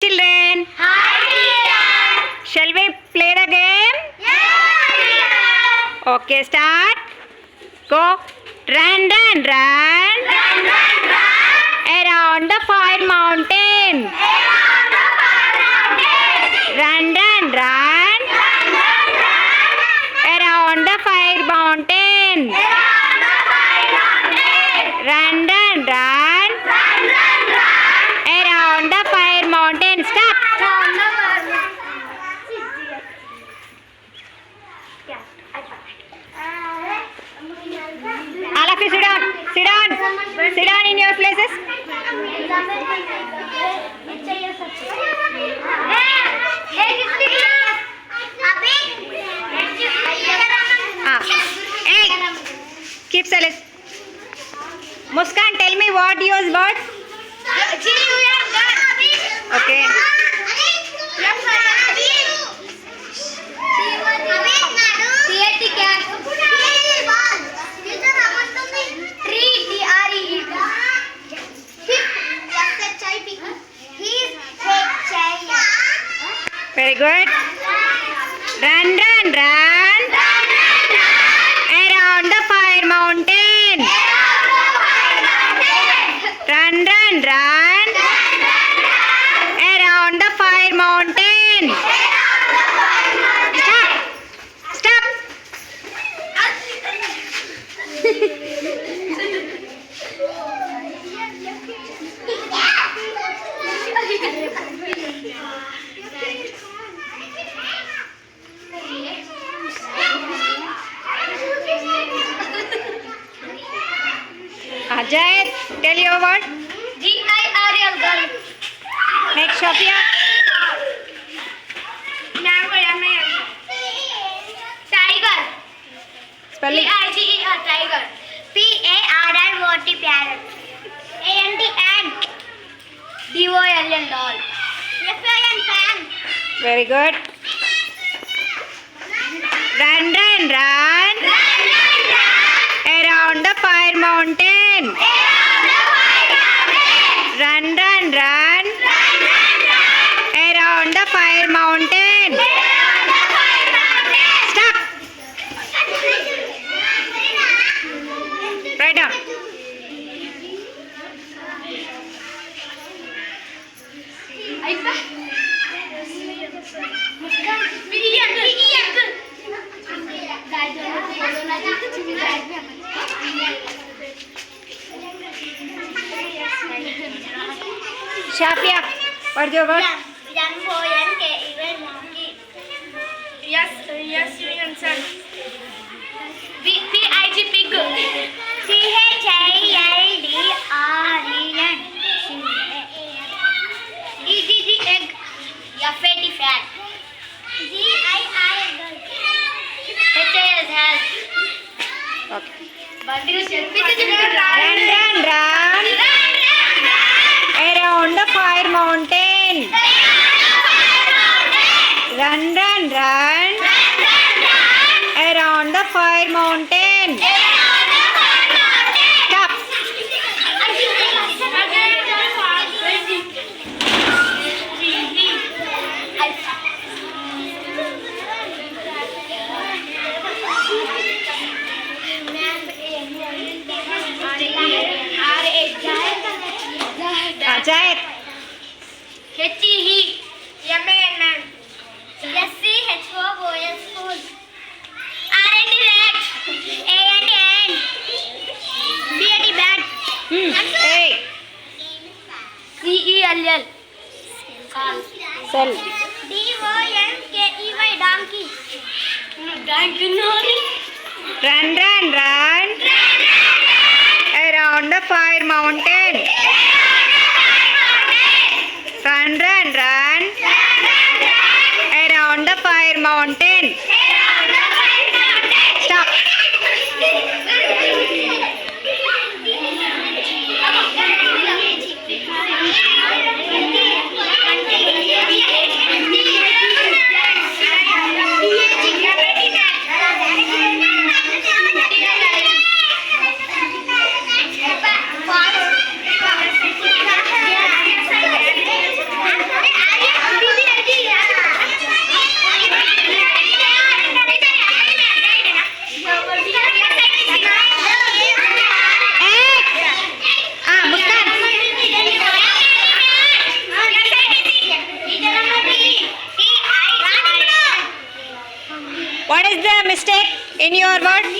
children. Hi, teacher. Shall we play the game? Yes, Okay, start. Go. Run, run, run. run, run, run. Around the fire mountain. Around the fire mountain. Run, run, run. Run, run, run. Around the fire mountain. Around the fire mountain. Run, run, run. Run, run, run. Around the fire mountain. Stop. Around the fire mountain. All of you sit down. Sit down. Sit down in your places. Hey, keep silent. Muskan, tell me what use word? Okay. Very good. Run, run, run. Around the fire mountain. Run, run, run. Around the fire mountain. Stop. Stop. Ajay, tell your word. G-I-R-L, girl. Next, Sophia. Tiger. Spelling. P-I-G-E-R, tiger. P-A-R-R-O-T, parrot. A-N-T, ant. D-O-L-L, doll. F-A-N, fan. Very good. Run, run, run. Run, run, run. Around the fire mountain. Around the fire mountain. Run, run, run. Run, run, run. Around the fire mountain. Around the fire mountain. Stop. Write down. Shafia, what's your word? P-I-G, pig. C-H-I-L-D-R-E-N. E-G-G, egg. F-A-T, fat. G-I-I, H-I-S, has. Okay. Run, Run, run, run. Around the fire mountain. Run, run, run. Around the fire mountain. Stop. Ajay. H-E-He, M-A-N, man. S-C-H-O-O-S, school. R-A-T, rat. A-N-T, ant. B-A-T, bat. Hey. C-E-L-L. Cell. D-O-N-K-E-Y, donkey. Donkey, no. Run, run, run. Around the fire mountain. Run, run, run. Around the fire mountain. Stop. Are you What is the mistake in your word?